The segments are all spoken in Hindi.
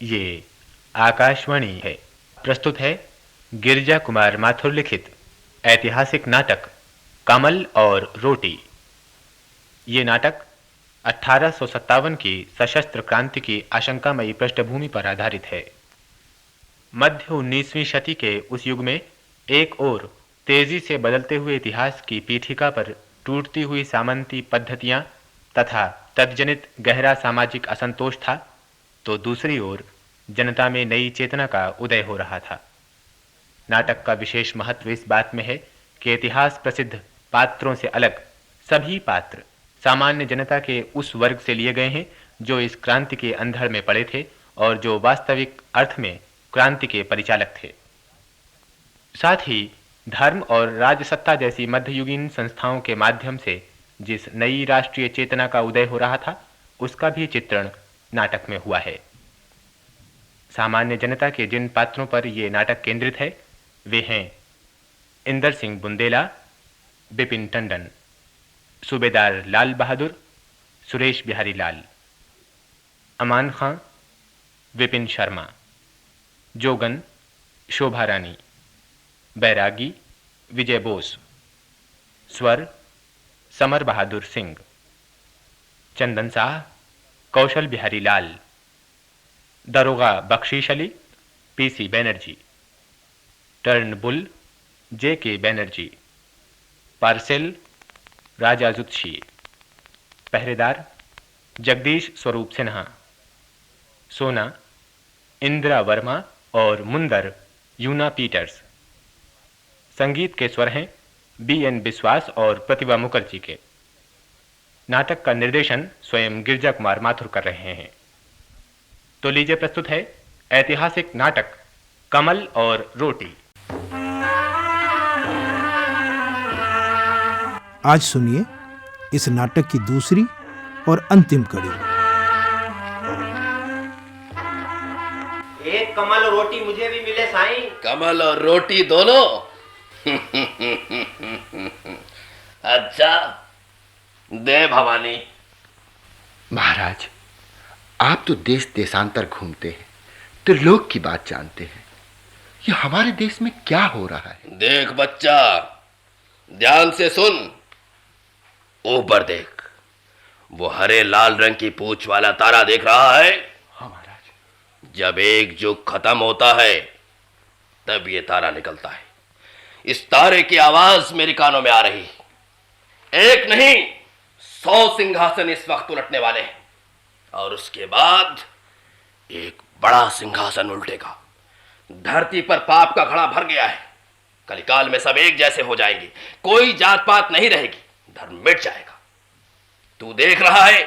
ये आकाशवाणी है। प्रस्तुत है गिरिजा कुमार माथुर लिखित ऐतिहासिक नाटक कमल और रोटी। ये नाटक 1857 की सशस्त्र क्रांति की आशंकामयी पृष्ठभूमि पर आधारित है। मध्य 19वीं शती के उस युग में एक ओर तेजी से बदलते हुए इतिहास की पीठिका पर टूटती हुई सामंती पद्धतियां तथा तद्जनित गहरा सामाजिक असंतोष था, तो दूसरी ओर जनता में नई चेतना का उदय हो रहा था। नाटक का विशेष महत्व इस बात में है कि इतिहास प्रसिद्ध पात्रों से अलग सभी पात्र सामान्य जनता के उस वर्ग से लिए गए हैं जो इस क्रांति के अंधड़ में पड़े थे और जो वास्तविक अर्थ में क्रांति के परिचालक थे। साथ ही धर्म और राजसत्ता जैसी मध्ययुगीन संस्थाओं के माध्यम से जिस नई राष्ट्रीय चेतना का उदय हो रहा था, उसका भी चित्रण नाटक में हुआ है। सामान्य जनता के जिन पात्रों पर यह नाटक केंद्रित है वे हैं इंदर सिंह बुंदेला, बिपिन टंडन, सूबेदार लाल बहादुर, सुरेश बिहारी लाल, अमान खां, विपिन शर्मा, जोगन शोभा रानी, बैरागी विजय बोस, स्वर समर बहादुर सिंह, चंदन शाह कौशल बिहारी लाल, दरोगा Bakhshish Ali PC Banerjee, Turnbull J K Banerjee, parcel राजा जुत्शी, पहरेदार जगदीश स्वरूप सिन्हा, सोना इंदिरा वर्मा और मुंदर यूना पीटर्स। संगीत के स्वर हैं BN बिस्वास और प्रतिभा मुखर्जी के। नाटक का निर्देशन स्वयं गिरिजा कुमार माथुर कर रहे हैं। तो लीजिए प्रस्तुत है ऐतिहासिक नाटक कमल और रोटी। आज सुनिए इस नाटक की दूसरी और अंतिम कड़ी। एक कमल और रोटी मुझे भी मिले साईं। कमल और रोटी दोनों? अच्छा, दे भवानी। महाराज, आप तो देश देशांतर घूमते हैं, त्रिलोक की बात जानते हैं। ये हमारे देश में क्या हो रहा है? देख बच्चा, ध्यान से सुन। ऊपर देख, वो हरे लाल रंग की पूंछ वाला तारा देख रहा है? हाँ महाराज। जब एक युग खत्म होता है तब ये तारा निकलता है। इस तारे की आवाज मेरे कानों में आ रही। एक नहीं 100 सिंहासन इस वक्त उलटने वाले हैं और उसके बाद एक बड़ा सिंहासन उल्टेगा। धरती पर पाप का घड़ा भर गया है। कलिकाल में सब एक जैसे हो जाएंगे, कोई जात पात नहीं रहेगी, धर्म मिट जाएगा। तू देख रहा है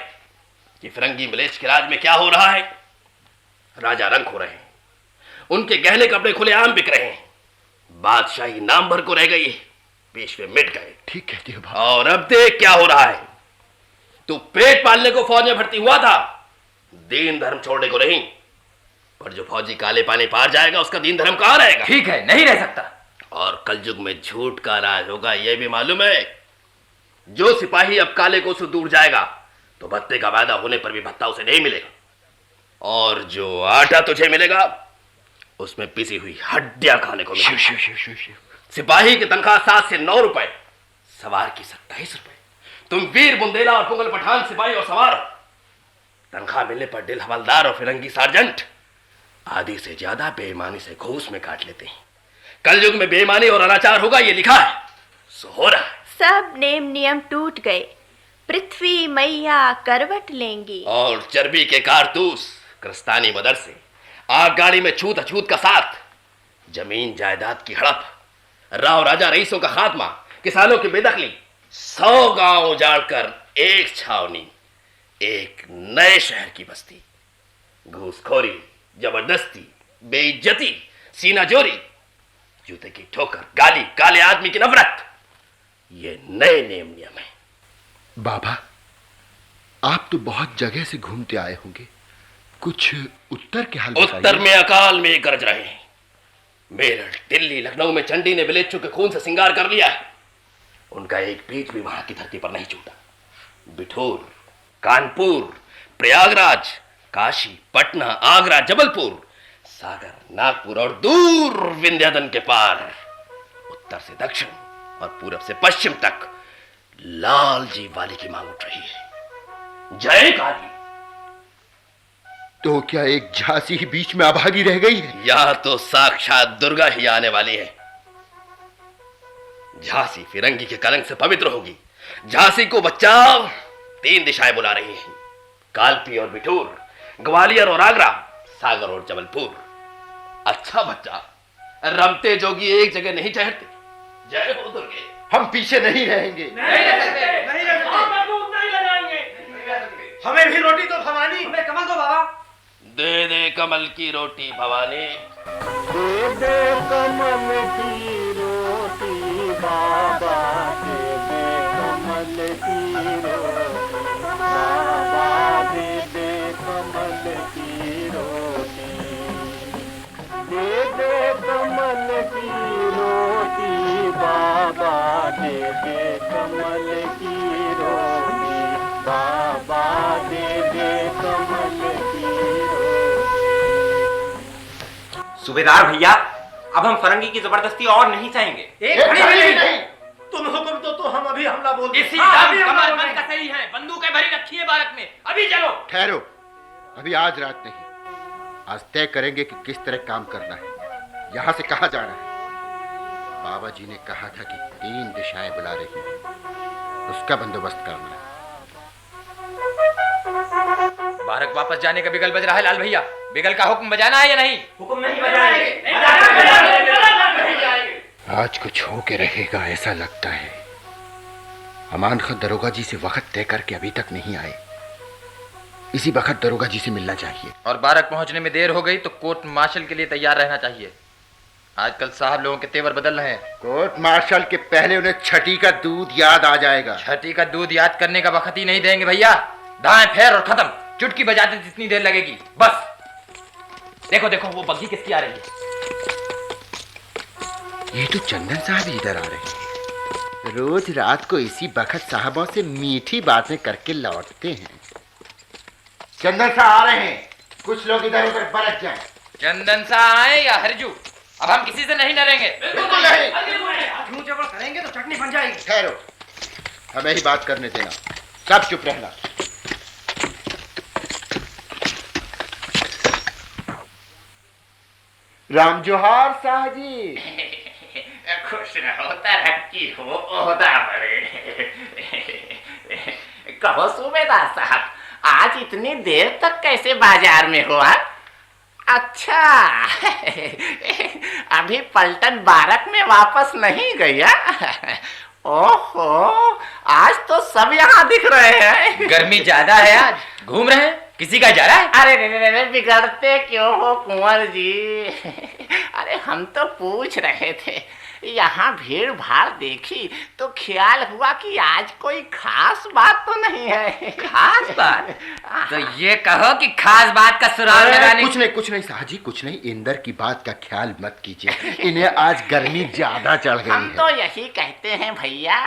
कि फिरंगी मलेच्छ के राज में क्या हो रहा है। राजा रंग हो रहे हैं, उनके गहने कपड़े खुलेआम बिक रहे हैं, बादशाही नाम भर को रह गई है, पेशवे मिट गए। ठीक कहते हो। और अब देख क्या हो रहा है। तू पेट पालने को फौज में भर्ती हुआ था, दीन धर्म छोड़ने को नहीं। पर जो फौजी काले पानी पार जाएगा उसका दीन धर्म कहां रहेगा? ठीक है, नहीं रह सकता। और कलयुग में झूठ का राज होगा, यह भी मालूम है। जो सिपाही अब काले को से दूर जाएगा तो भत्ते का वादा होने पर भी भत्ता उसे नहीं मिलेगा, और जो आटा तुझे मिलेगा उसमें पिसी हुई हड्डियां खाने को मिलेगी। सिपाही की तनख्वाह 7 से 9 रुपए, सवार की 27 रुपए। तुम वीर बुंदेला और पुंगल पठान सिपाही और सवार, तनख्वाह मिलने पर दिल हवलदार और फिरंगी सार्जेंट आदि से ज्यादा बेईमानी से घूस में काट लेते हैं। कलयुग में बेईमानी और अनाचार होगा, ये लिखा है, सो हो रहा है। सब नेम नियम टूट गए, पृथ्वी मैया करवट लेंगी। और चर्बी के कारतूस, क्रस्तानी मदरसे, आग गाड़ी में छूत अछूत का साथ, जमीन जायदाद की हड़प, राव राजा रईसों का खात्मा, किसानों की बेदखली, 100 गांव उजाड़कर एक छावनी, एक नए शहर की बस्ती, घूसखोरी, जबरदस्ती, बेइज्जती, सीना जोरी, जूते की ठोकर, गाली, काले आदमी की नफरत, ये नए नेम नियम है। बाबा, आप तो बहुत जगह से घूमते आए होंगे, कुछ उत्तर के हाल बताइए। उत्तर में अकाल में गरज रहे हैं। मेरठ, दिल्ली, लखनऊ में चंडी ने विलेच्चों के खून से सिंगार कर लिया है। उनका एक बीज भी वहां की धरती पर नहीं छूटा। बिठूर, कानपुर, प्रयागराज, काशी, पटना, आगरा, जबलपुर, सागर, नागपुर और दूर विंध्याचल के पार, उत्तर से दक्षिण और पूरब से पश्चिम तक लाल जी वाली की मांग उठ रही है। जय काली। तो क्या एक झांसी ही बीच में अभागी रह गई है? यहां तो साक्षात दुर्गा ही आने वाली है। झांसी फिरंगी के कलंक से पवित्र होगी। झांसी को बचाओ। 3 दिशाएं बुला रही हैं, कालपी और बिठूर, ग्वालियर और आगरा, सागर और जबलपुर। अच्छा बच्चा, रमते जोगी एक जगह नहीं ठहरते। जय हो दुर्गे। हम पीछे नहीं रहेंगे। हमें भी रोटी तो भवानी, हमें कमल दो बाबा। दे दे कमल की रोटी भवानी। दे दे कमल की रोटी बाबा, दे दे कमल की रोटी बाबा, दे दे कमल की रोटी, दे दे कमल की रोटी बाबा, दे दे कमल की रोटी बाबा, दे दे कमल की रोटी। सूबेदार भैया, अब हम फरंगी की जबरदस्ती और नहीं सहेंगे। एक घड़ी भी नहीं। तुम हुक्म दो तो हम अभी हमला बोल इसी दम कमर बंद का सही है। बंदूकें भरी रखी है बारक में, अभी चलो। ठहरो, अभी आज रात नहीं, आज तय करेंगे कि किस तरह काम करना है, यहां से कहां जाना है। बाबा जी ने कहा था कि 3 दिशाएं बुला रही हैं, उसका बंदोबस्त करना है। बारक वापस जाने का बिगल बज रहा है लाल भैया। बिगल का हुक्म बजाना है या नहीं? हुक्म नहीं बजाएंगे। आज कुछ हो के रहेगा ऐसा लगता है। अमान खान दरोगा जी से वक्त तय करके अभी तक नहीं आए। इसी वक्त दरोगा जी से मिलना चाहिए। और बारक पहुंचने में देर हो गई तो कोर्ट मार्शल के लिए तैयार रहना चाहिए। आजकल साहब लोगों के तेवर बदल रहे हैं। कोर्ट मार्शल के पहले उन्हें छठी का दूध याद आ जाएगा। छठी का दूध याद करने का वक्त ही नहीं देंगे भैया। दाएं फेर और खत्म। चुटकी बजाते जितनी देर लगेगी बस। देखो देखो वो बग्घी किसकी आ रही है। ये तो चंदन साहब इधर आ रहे हैं। रोज रात को इसी बखत साहबों से मीठी बातें करके लौटते हैं। चंदन साहब आ रहे हैं, कुछ लोग इधर उधर बरत जाएं। चंदन सा आए या हरजू, अब हम किसी से नहीं डरेंगे। बिल्कुल नहीं। क्यों जबर करेंगे तो चटनी बन जाएगी। ठहरो, हमें ही बात करने देना, सब चुप रहना। राम जोहार शाह जी। खुश रहो, तरक्की हो, ओहदा बढ़े। कहो सूबेदार साहब, आज इतनी देर तक कैसे बाजार में हो? अच्छा, अभी पलटन बारक में वापस नहीं गया? ओहो, आज तो सब यहाँ दिख रहे हैं। गर्मी ज्यादा है आज, घूम रहे हैं। किसी का जा रहा है? अरे रे, बिगड़ते क्यों हो कुंवर जी? अरे हम तो पूछ रहे थे, यहाँ भीड़ भाड़ देखी तो ख्याल हुआ कि आज कोई खास बात तो नहीं है। खास बात? तो ये कहो कि खास बात का सुराग लगाने। कुछ नहीं शाह जी, कुछ नहीं। इंदर की बात का ख्याल मत कीजिए, इन्हें आज गर्मी ज्यादा चढ़ गई हम है। तो यही कहते हैं भैया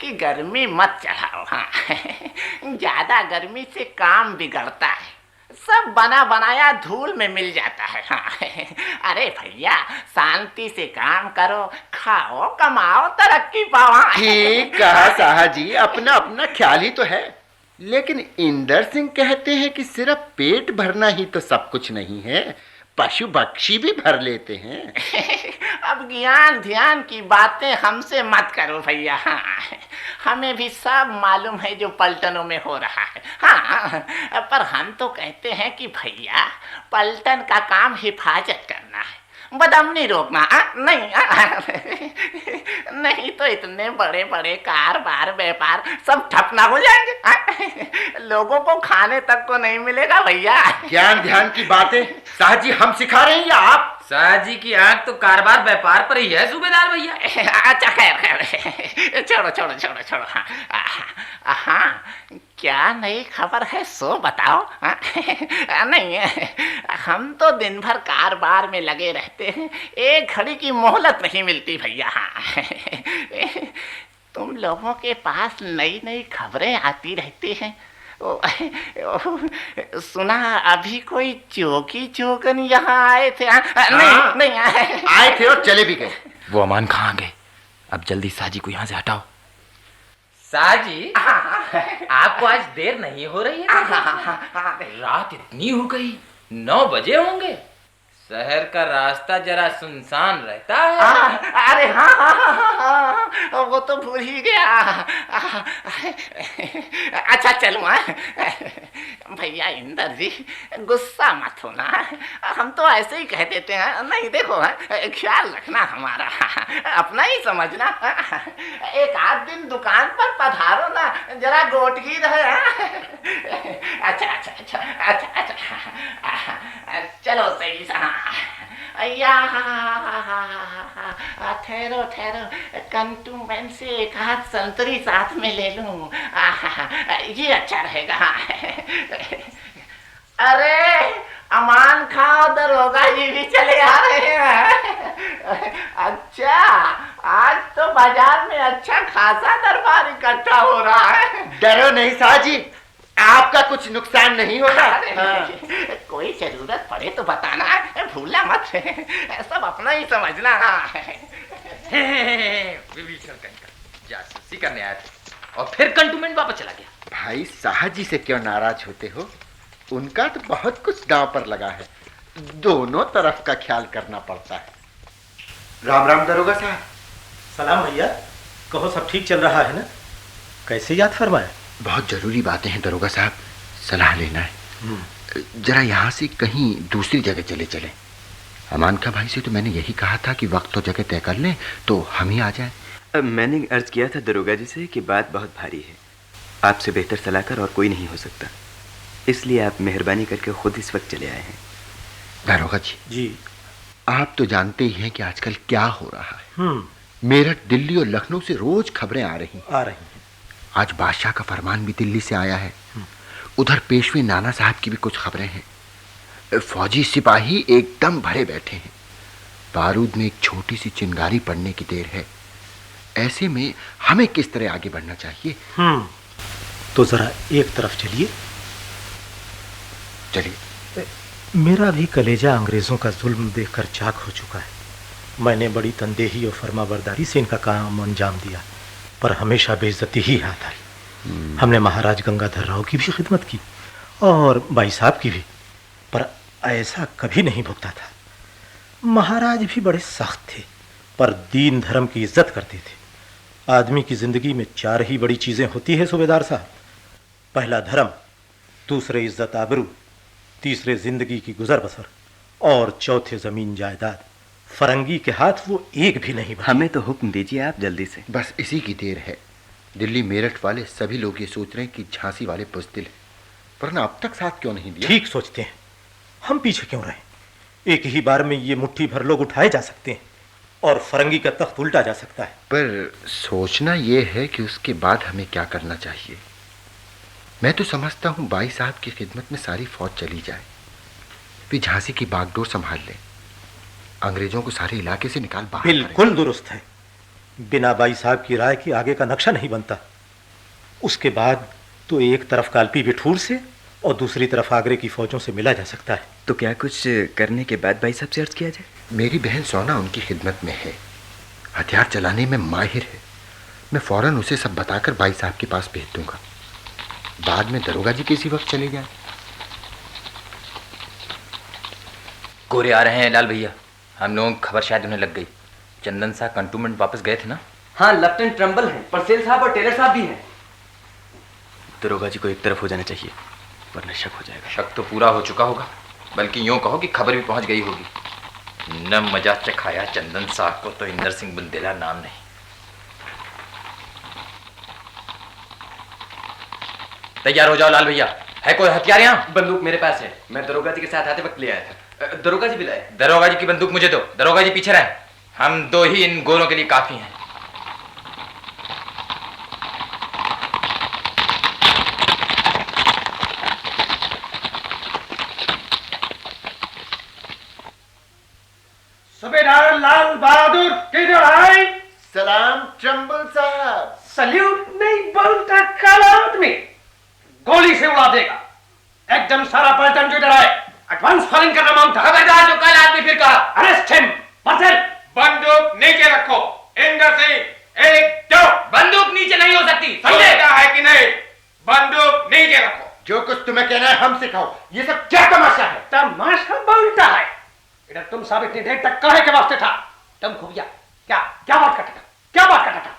कि गर्मी मत चढ़ाओ। हाँ, ज्यादा गर्मी से काम बिगड़ता है, सब बना बनाया धूल में मिल जाता है। हाँ। अरे भैया, शांति से काम करो, खाओ, कमाओ, तरक्की पाओ। ठीक कहा शाह जी, अपना अपना ख्याल ही तो है। लेकिन इंदर सिंह कहते हैं कि सिर्फ पेट भरना ही तो सब कुछ नहीं है, पशु पक्षी भी भर लेते हैं। अब ज्ञान ध्यान की बातें हमसे मत करो भैया। हाँ, हमें भी सब मालूम है जो पलटनों में हो रहा है। हाँ, पर हम तो कहते हैं कि भैया पलटन का काम हिफाजत करना है, बदमनी रोकना। नहीं, नहीं तो इतने बड़े बड़े कारोबार व्यापार सब ठप ना हो जाएंगे। लोगों को खाने तक को नहीं मिलेगा भैया। ज्ञान ध्यान की बातें शाह जी हम सिखा रहे हैं या आप? शाह जी की आंख तो कारोबार व्यापार पर ही है सूबेदार भैया। अच्छा खैर, छोड़ो। हाँ, क्या नई खबर है सो बताओ। नहीं, हम तो दिन भर कारोबार में लगे रहते हैं, एक घड़ी की मोहलत नहीं मिलती भैया। हाँ, तुम लोगों के पास नई नई खबरें आती रहती हैं, सुना अभी कोई चौकी चौकन यहाँ आए थे। नहीं नहीं आए थे और चले भी गए। वो अमान कहाँ गए? अब जल्दी साजी को यहाँ से हटाओ। साजी, आपको आज देर नहीं हो रही है? रात इतनी हो गई, 9 बजे होंगे। शहर का रास्ता जरा सुनसान रहता है। अरे हाँ, वो तो भूल ही गया। अच्छा चलो भैया इंदर जी, गुस्सा मत होना, हम तो ऐसे ही कह देते हैं। नहीं देखो, ख्याल रखना हमारा, अपना ही समझना। एक आध दिन दुकान पर पधारो ना, जरा गोटगी रहे। अच्छा अच्छा अच्छा अच्छा अच्छा, चलो सही सा। अय्या ठहरो ठहरो, कंटूमेंट से एक हाथ संतरी साथ में ले लूं, ये अच्छा रहेगा। अरे अमान खां दरोगा जी भी चले आ रहे हैं। अच्छा, आज तो बाजार में अच्छा खासा दरबार इकट्ठा हो रहा है। डरो नहीं साजी, आपका कुछ नुकसान नहीं होगा। कोई जरूरत पड़े तो बताना, भूलना मत, सब अपना ही समझना। जासूसी करने आया था और फिर कंटोनमेंट वापस चला गया। भाई साहजी से क्यों नाराज होते हो? उनका तो बहुत कुछ दांव पर लगा है, दोनों तरफ का ख्याल करना पड़ता है। राम राम दरोगा साहब। सलाम भैया, कहो सब ठीक चल रहा है ना? कैसे याद फरमाया? बहुत जरूरी बातें हैं दरोगा साहब, सलाह लेना है। जरा यहाँ से कहीं दूसरी जगह चले। अमान का भाई से तो मैंने यही कहा था कि वक्त तो जगह तय कर लें तो हम ही आ जाएं। मैंने अर्ज किया था दरोगा जी से कि बात बहुत भारी है, आपसे बेहतर सलाहकार और कोई नहीं हो सकता, इसलिए आप मेहरबानी करके खुद इस वक्त चले आए हैं। दरोगा जी, आप तो जानते ही हैं कि आजकल क्या हो रहा है। मेरठ, दिल्ली और लखनऊ से रोज खबरें आ रही हैं। आज बादशाह का फरमान भी दिल्ली से आया है। उधर पेशवे नाना साहब की भी कुछ खबरें हैं। फौजी सिपाही एकदम भरे बैठे हैं। बारूद में एक छोटी सी चिंगारी पड़ने की देर है। ऐसे में हमें किस तरह आगे बढ़ना चाहिए? तो जरा एक तरफ चलिए। मेरा भी कलेजा अंग्रेजों का जुल्म देखकर चाक हो चुका है। मैंने बड़ी तनदेही और फर्माबरदारी से इनका काम अंजाम दिया, पर हमेशा बेइज्जती ही हाथ आई। हमने महाराज गंगाधर राव की भी खिदमत की और भाई साहब की भी, पर ऐसा कभी नहीं भुगता था। महाराज भी बड़े सख्त थे, पर दीन धर्म की इज्जत करते थे। आदमी की जिंदगी में 4 ही बड़ी चीजें होती है सूबेदार साहब। पहला धर्म, दूसरे इज्जत आबरू, तीसरे जिंदगी की गुजर बसर और चौथे जमीन जायदाद। फरंगी के हाथ वो एक भी नहीं बचा। हमें तो हुक्म दीजिए आप जल्दी से। बस इसी की देर है। दिल्ली मेरठ वाले सभी लोग ये सोच रहे हैं कि झांसी वाले बुज़दिल हैं, वरना अब तक साथ क्यों नहीं दिया? ठीक सोचते हैं, हम पीछे क्यों रहे? एक ही बार में ये मुट्ठी भर लोग उठाए जा सकते हैं और फरंगी का तख्त उल्टा जा सकता है। पर सोचना यह है कि उसके बाद हमें क्या करना चाहिए। मैं तो समझता हूँ बाई साहब की खिदमत में सारी फौज चली जाए, वे झांसी की बागडोर संभाल लें, अंग्रेजों को सारे इलाके से निकाल बाहर। बिल्कुल दुरुस्त है। बिना बाई साहब की राय के आगे का नक्शा नहीं बनता। उसके बाद तो एक तरफ कालपी बिठूर से और दूसरी तरफ आगरे की फौजों से मिला जा सकता है। तो क्या कुछ करने के बाद भाई साहब से अर्ज किया जाए? मेरी बहन सोना उनकी खिदमत में है, हथियार चलाने में माहिर है। मैं फौरन उसे सब बताकर भाई साहब के पास भेज दूंगा। बाद में दरोगा जी किसी वक्त चले जाए। गोरे आ रहे हैं लाल भैया, हम लोगों की खबर शायद उन्हें लग गई। चंदन साहब कंटोनमेंट वापस गए थे ना? हाँ, लेफ्टिनेंट ट्रम्बल हैं, परसेल साहब और टेलर साहब भी हैं। दरोगा जी को एक तरफ हो जाना चाहिए, वरना शक हो जाएगा। शक तो पूरा हो चुका होगा, बल्कि यूं कहो कि खबर भी पहुंच गई होगी। न मजा चखाया चंदन साहब को तो इंदर सिंह बुंदेला नाम नहीं। तैयार हो जाओ लाल भैया, है कोई हथियार यहाँ? बंदूक मेरे पास है, मैं दरोगा जी के साथ आते वक्त ले आया था। दरोगा जी भी लाए। दरोगा जी की बंदूक मुझे दो, दरोगा जी पीछे रहे, हम 2 ही इन गोलों के लिए काफी हैं। सूबेदार लाल बहादुर किधर आए? सलाम ट्रम्बल साहब। सल्यूट नहीं बोलता काला आदमी। गोली से उड़ा देगा। एकदम सारा पलटन जो इधर आए, एडवांस फायरिंग करना मांगता। खबरदार जो कल आदमी फिर कहा। Arrest him. मार्शल, बंदूक नीचे रखो। इंदर सिंह, 1 2। बंदूक नीचे नहीं हो सकती, समझे? है कि नहीं? बंदूक नीचे रखो। जो कुछ तुम्हें कहना है हम सिखाओ। ये सब क्या तमाशा है? तमाशा बोलता है। इधर तुम सब इतनी देर तक काहे के वास्ते था? तुम खुबिया क्या क्या बात करता था? क्या बात करता था?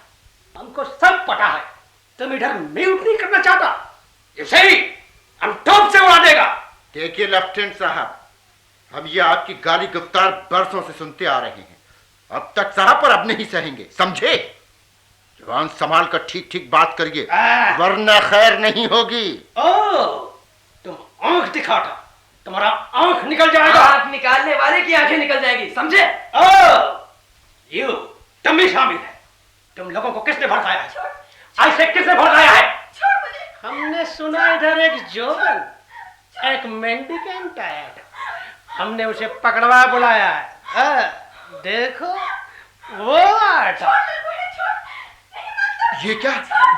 हमको सब पता है। तुम इधर म्यूट नहीं करना चाहता। ये सही, हम टॉप से उड़ा देगा। देखिए लेफ्टिनेंट साहब, हम ये आपकी गाली गुफ्तार बरसों से सुनते आ रहे हैं। अब तक साहब पर अब नहीं सहेंगे, समझे? जवान संभाल कर ठीक ठीक बात करिए, वरना खैर नहीं होगी। तुम आंख दिखाता, तुम्हारा आंख निकल जाएगा। आंख निकालने वाले की आंखें निकल जाएगी, समझे? यू, तुम भी शामिल है। तुम लोगों को किसने भड़काया है? ऐसे किसने भड़काया है? हमने सुना इधर एक जोगन, एक मेंडिकेंट आया था। हमने उसे पकड़वा बुलाया है। देखो वो आया था। ये क्या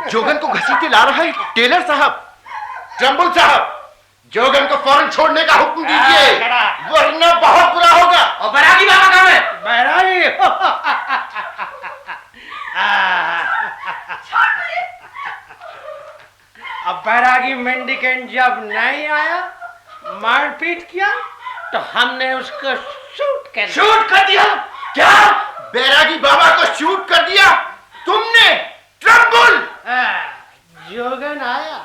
जोगन को घसीटे ला रहा है? टेलर साहब, ट्रम्बुल साहब, जोगन को फौरन छोड़ने का हुक्म दीजिए, वरना बहुत बुरा होगा। और बैरागी बाबा कहाँ है? बैरागी अब बैरागी मेंडिकेंट जब नहीं आया, मारपीट किया, तो हमने उसको शूट कर दिया। क्या? बैरागी बाबा को शूट कर दिया तुमने? ट्रम्बुल! जोगन आया,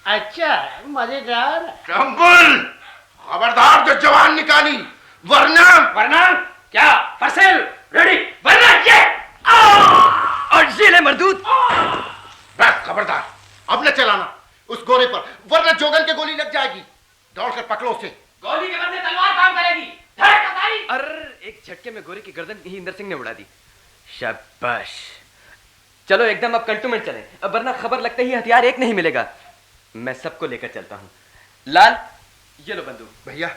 अच्छा है, मजेदार है। ट्रम्बुल, खबरदार जो जवान निकाली, वरना क्या? फसेल रेडी, वरना ये और जिले मरदूद। बस खबरदार, अब न चलाना उस गोरे पर, वरना जोगन के गोली लग जाएगी। दौड़कर पकड़ो उसे। गोली के बदले तलवार काम करेगी। धड़ कतारी। अरे एक झटके में गोरे की गर्दन ही इंदर सिंह ने उड़ा दी। शाबाश। चलो एकदम अब कंटोनमेंट चले, अब वरना खबर लगते ही हथियार एक नहीं मिलेगा। मैं सबको लेकर चलता हूँ। लाल, ये लो बंदूक। भैया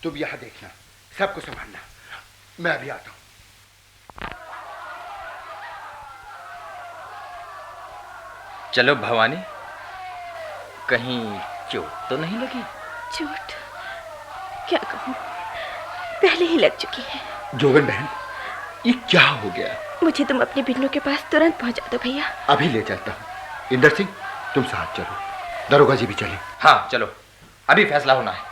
तुम यहाँ देखना, सबको संभालना, मैं अभी आता हूँ। चलो भवानी, कहीं चोट तो नहीं लगी? चोट क्या कहूँ, पहले ही लग चुकी है। जोगन बहन, ये क्या हो गया? मुझे तुम अपने बिन्नों के पास तुरंत पहुंचा दो भैया। अभी ले चलता हूँ। इंदर सिंह, तुम साथ चलो, दरोगा जी भी चले। हाँ चलो, अभी फैसला होना है।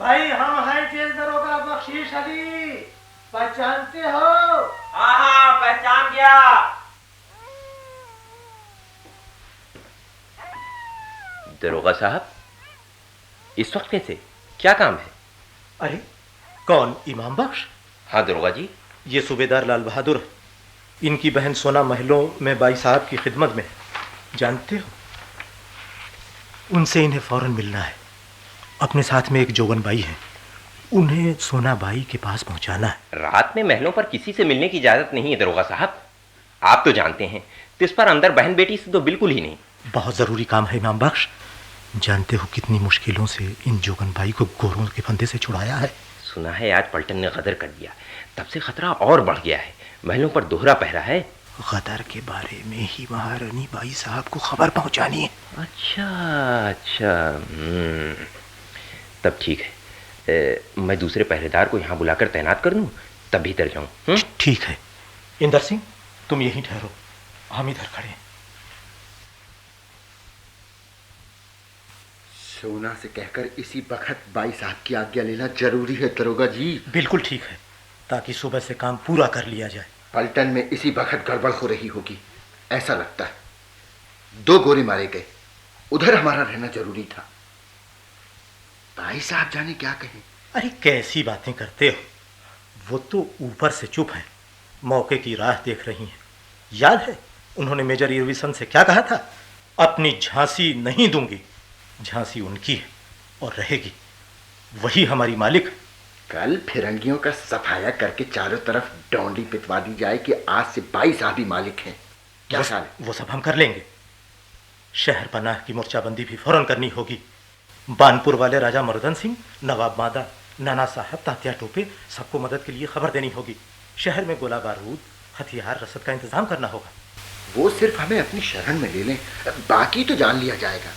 भाई हम हैं जेल दरोगा बख्शीश अली, पहचानते हो? हाँ पहचान गया। दरोगा साहब, इस वक्त कैसे, क्या काम है? अरे कौन, इमाम बख्श? हाँ दरोगा जी। ये सूबेदार लाल बहादुर, इनकी बहन सोना महलों में बाई साहब की खिदमत में, जानते हो? उनसे इन्हें फौरन मिलना है। अपने साथ में एक जोगन बाई है, उन्हें सोनाबाई के पास पहुंचाना है। रात में महलों पर किसी से मिलने की इजाजत नहीं है दरोगा साहब, आप तो जानते हैं। तो इस पर अंदर बहन बेटी से तो बिल्कुल ही नहीं। बहुत जरूरी काम है इमाम बख्श। जानते हो कितनी मुश्किलों से इन जोगन भाई को गोरों के फंदे से छुड़ाया है। सुना है आज पलटन ने गदर कर दिया, तब से खतरा और बढ़ गया है। महलों पर दोहरा पहरा है। गदर के बारे में ही महारानी बाई साहब को खबर पहुंचानी है। अच्छा, तब ठीक है। मैं दूसरे पहरेदार को यहाँ बुलाकर तैनात कर दूं, तब भीतर जाऊं। ठीक है। इंदर सिंह, तुम यहीं ठहरो, हम इधर खड़े हैं। सोना से कहकर इसी वक्त बाई साहब की आज्ञा लेना जरूरी है दरोगा जी। बिल्कुल ठीक है, ताकि सुबह से काम पूरा कर लिया जाए। पलटन में इसी वक्त गड़बड़ हो रही होगी, ऐसा लगता है। 2 गोरे मारे गए, उधर हमारा रहना जरूरी था। भाई साहब जाने क्या कहें। अरे कैसी बातें करते हो, वो तो ऊपर से चुप है, मौके की राह देख रही हैं। याद है उन्होंने मेजर इरविसन से क्या कहा था? अपनी झांसी नहीं दूंगी, झांसी उनकी है और रहेगी, वही हमारी मालिक है। कल फिरंगियों का सफाया करके चारों तरफ डोंडी पिटवा दी जाए कि आज से बाई साहब ही मालिक हैं। क्या ख्याल है? वो सब हम कर लेंगे। शहर पनाह की मोर्चाबंदी भी फौरन करनी होगी। बानपुर वाले राजा मर्दन सिंह, नवाब मादा, नाना साहब, तात्या टोपे, सबको मदद के लिए खबर देनी होगी। शहर में गोला बारूद, हथियार, रसद का इंतजाम करना होगा। वो सिर्फ हमें अपनी शरण में ले लें, बाकी तो जान लिया जाएगा।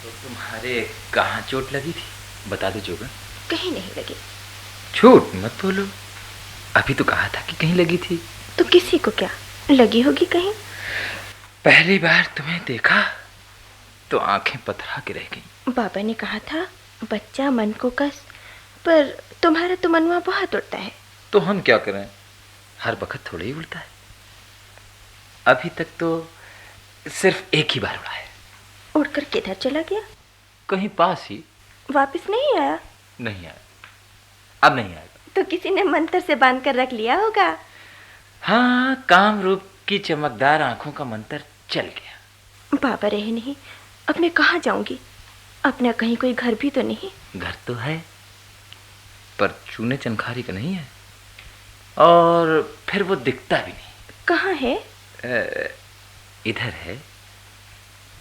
तो तुम्हारे कहाँ चोट लगी थी, बता दो जोगन। कहीं नहीं लगी। झूठ मत बोलो, अभी तो कहा था कि कहीं लगी थी। तो किसी को क्या लगी होगी कहीं? पहली बार तुम्हें देखा तो आंखें पथरा के रह गईं। बाबा ने कहा था बच्चा मन को कस, पर तुम्हारा तो मनवा बहुत उड़ता है। तो हम क्या करें, हर वक्त थोड़ा ही उड़ता है। अभी तक तो सिर्फ एक ही बार उड़ा है। उड़कर किधर चला गया? कहीं पास ही। वापस नहीं आया? नहीं आया, अब नहीं आएगा। तो किसी ने मंत्र से बांध कर रख लिया होगा। हाँ, काम रूप की चमकदार आंखों का मंत्र चल गया। बाबा रहे नहीं, अब मैं कहाँ जाऊंगी? अपना कहीं कोई घर भी तो नहीं। घर तो है, पर चूने चनखारी का नहीं है, और फिर वो दिखता भी नहीं। कहाँ है? इधर है,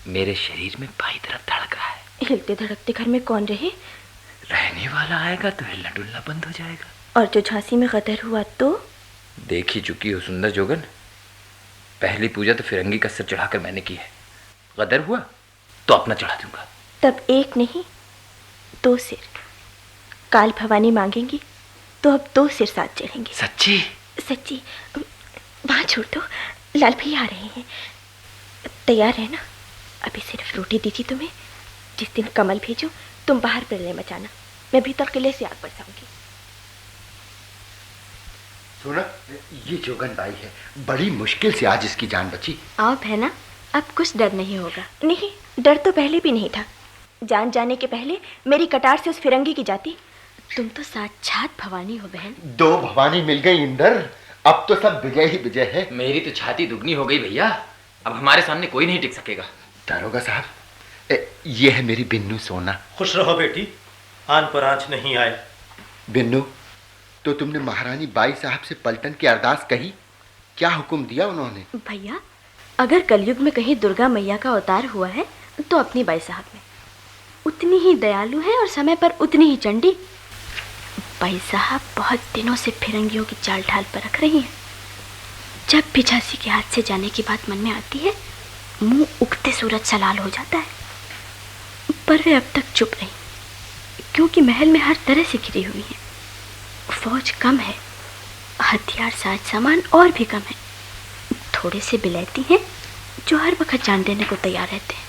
मेरे शरीर में बाई तरफ धड़क रहा है। हिलते धड़कते घर में कौन रहे? रहने वाला आएगा तो हिलना डुलना बंद हो जाएगा। और जो झांसी में गदर हुआ तो? देख ही चुकी हो सुंदर जोगन, पहली पूजा तो फिरंगी का सिर चढ़ाकर मैंने की है। गदर हुआ तो अपना चढ़ा दूंगा। तब एक नहीं 2 सिर। काल भवानी मांगेंगी तो अब 2 सिर साथ चढ़ेंगे। सच्ची? सच्ची। वहाँ छोड़ दो, लाल भैया आ रहे हैं। तैयार है ना? अभी सिर्फ रोटी दी थी तुम्हें। जिस दिन कमल भेजो तुम बाहर प्रलय मचाना, मैं भीतर किले से आग बरसाऊंगी। सुना, ये जोगन बाई है, बड़ी मुश्किल से आज इसकी जान बची। आप है ना, अब कुछ डर नहीं होगा। नहीं, डर तो पहले भी नहीं था। जान जाने के पहले मेरी कटार से उस फिरंगी की जाती। तुम तो साक्षात भवानी हो बहन। 2 भवानी मिल गई इंदर, अब तो सब विजय ही विजय है। मेरी तो छाती दुगनी हो गई भैया, अब हमारे सामने कोई नहीं टिक सकेगा। दारोगा साहब, ये है मेरी बिन्नू सोना। खुश रहो बेटी, आन पर आंच नहीं आए। बिन्नू, तो तुमने महारानी बाई साहब से पलटन की अरदास कही? क्या हुक्म दिया उन्होंने? भैया, अगर कलयुग में कहीं दुर्गा मैया का अवतार हुआ है तो अपनी बाई साहब में। उतनी ही दयालु है और समय पर उतनी ही चंडी। बाई साहब बहुत दिनों से फिरंगियों की चाल ढाल पर रख रही हैं। जब भी झांसी के हाथ से जाने की बात मन में आती है, मुंह उगते सूरज सा लाल हो जाता है। पर वे अब तक चुप रही, क्योंकि महल में हर तरह से घिरी हुई हैं। फौज कम है, हथियार साज सामान और भी कम है। थोड़े से बिलैती हैं जो हर वक्त जान देने को तैयार रहते हैं।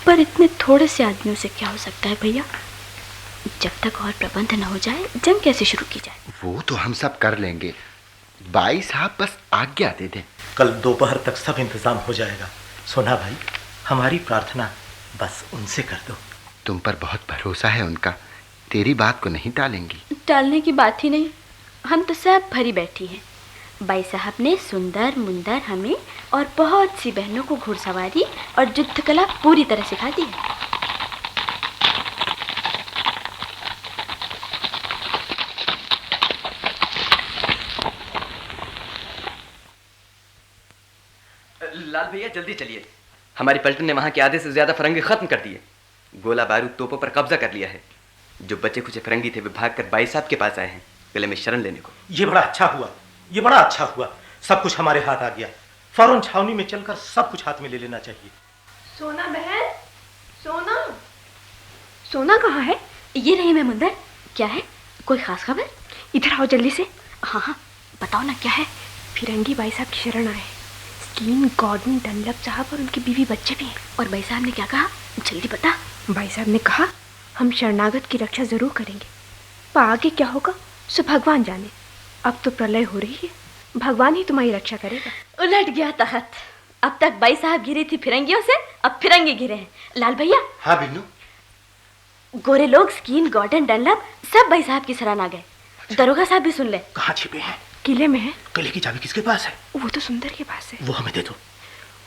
पर इतने थोड़े से आदमियों से क्या हो सकता है भैया? जब तक और प्रबंध न हो जाए, जंग कैसे शुरू की जाए? वो तो हम सब कर लेंगे, बाई साहब बस आज्ञा दे दें। कल दोपहर तक सब इंतजाम हो जाएगा। सोना भाई, हमारी प्रार्थना बस उनसे कर दो। तुम पर बहुत भरोसा है उनका, तेरी बात को नहीं टालेंगी। टालने की बात ही नहीं, हम तो सब भरी बैठी हैं। बाई साहब ने सुंदर मुंदर हमें और बहुत सी बहनों को घुड़सवारी और युद्ध कला पूरी तरह सिखा दी है। लाल भैया जल्दी चलिए, हमारी पलटन ने वहां के आधे से ज्यादा फरंगी खत्म कर दिए। गोला बारूद तोपों पर कब्जा कर लिया है। जो बचे कुछ फरंगी थे वे भागकर भाई साहब के पास आए हैं गले में शरण लेने को। ये बड़ा अच्छा हुआ, ये बड़ा अच्छा हुआ, सब कुछ हमारे हाथ आ गया। फौरन छावनी में चलकर सब कुछ हाथ में ले लेना चाहिए। सोना बहन, सोना, सोना कहाँ है? ये रही मैं मुंदर। क्या है, कोई खास खबर? इधर आओ जल्दी से। हाँ हाँ बताओ ना, क्या है? फिरंगी भाई साहब की शरण आए, स्कीन गॉर्डन डनलप साहब और उनकी बीवी बच्चे भी हैं। और भाई साहब ने क्या कहा, जल्दी बता। भाई साहब ने कहा हम शरणागत की रक्षा जरूर करेंगे, पर आगे क्या होगा सो भगवान जाने। अब तो प्रलय हो रही है, भगवान ही तुम्हारी रक्षा करेगा। उलट गया तख्त। अब तक भाई साहब घिरे थी फिरंगियों से, अब फिरंगी घिरे हैं। लाल भैया। हाँ बिन्नू। गोरे लोग स्कीन गॉर्डन डनलप सब भाई साहब की शरण आ गए। दरोगा साहब भी सुन ले। कहाँ छिपे हैं? किले में है। किले की चाबी किसके पास है? वो तो सुंदर के पास है। वो हमें दे दो।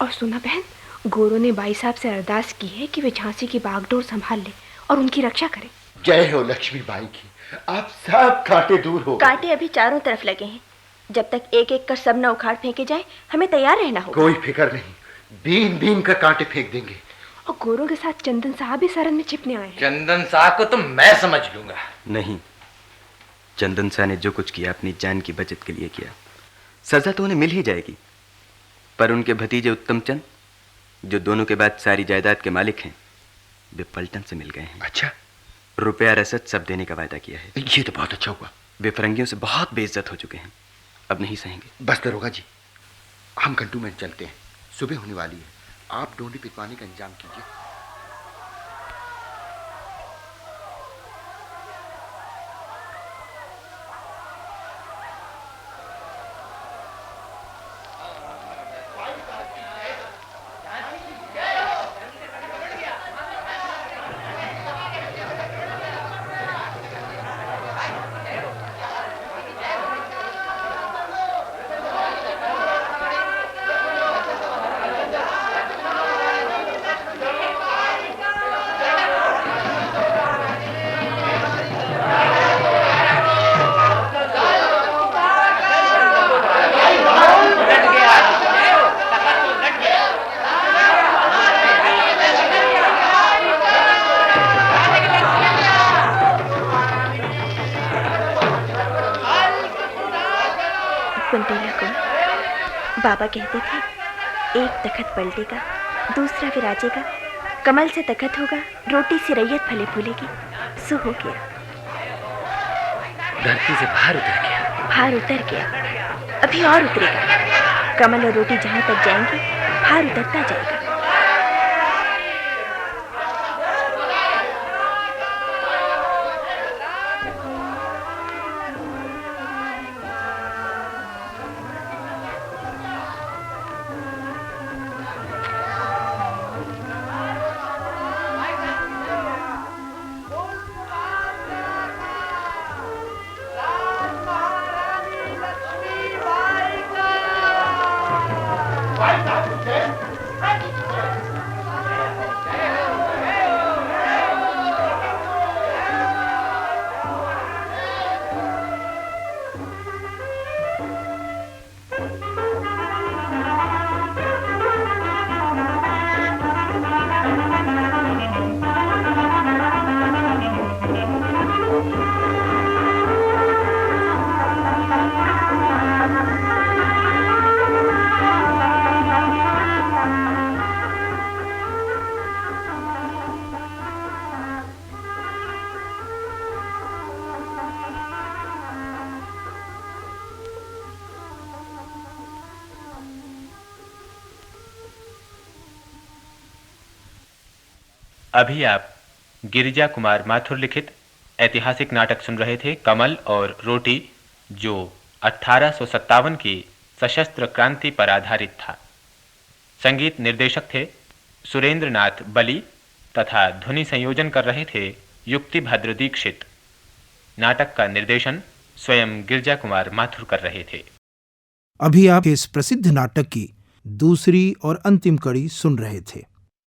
और सुना बहन, गोरों ने भाई साहब से अरदास की है कि वे झांसी की बागडोर संभाल ले और उनकी रक्षा करें। जय हो लक्ष्मी बाई की, आप सब कांटे दूर हो। कांटे अभी चारों तरफ लगे हैं, जब तक एक एक कर सब न उखाड़ फेंके जाए हमें तैयार रहना होगा। कोई फिक्र नहीं, बीन बीन कर कांटे फेंक देंगे। और गोरों के साथ चंदन साहब भी शरण में छिपने आए हैं। चंदन साहब को तो मैं समझ लूंगा। नहीं, चंदन शाह ने जो कुछ किया अपनी जान की बचत के लिए किया। सजा तो उन्हें मिल ही जाएगी, पर उनके भतीजे उत्तम चंद, जो दोनों के बाद सारी जायदाद के मालिक हैं, वे पलटन से मिल गए हैं। अच्छा। रुपया रसद सब देने का वायदा किया है। ये तो बहुत अच्छा हुआ। वे फरंगियों से बहुत बेइज्जत हो चुके हैं, अब नहीं सहेंगे। बस दरोगा जी, हम कंटोनमेंट चलते हैं, सुबह होने वाली है। आप डोंडी पिटवाने का इंतजाम कीजिए। बाबा कहते थे, एक तखत पलटेगा, दूसरा विराजेगा, कमल से तखत होगा, रोटी से रैयत फले फूलेगी। सो हो गया। धरती से भार उतर गया। भार उतर गया, अभी और उतरेगा। कमल और रोटी जहां तक जाएंगे, भार उतरता जाएगा। अभी आप गिरिजा कुमार माथुर लिखित ऐतिहासिक नाटक सुन रहे थे कमल और रोटी, जो 1857 की सशस्त्र क्रांति पर आधारित था। संगीत निर्देशक थे सुरेंद्र नाथ बली तथा ध्वनि संयोजन कर रहे थे युक्तिभद्र दीक्षित। नाटक का निर्देशन स्वयं गिरिजा कुमार माथुर कर रहे थे। अभी आप इस प्रसिद्ध नाटक की दूसरी और अंतिम कड़ी सुन रहे थे।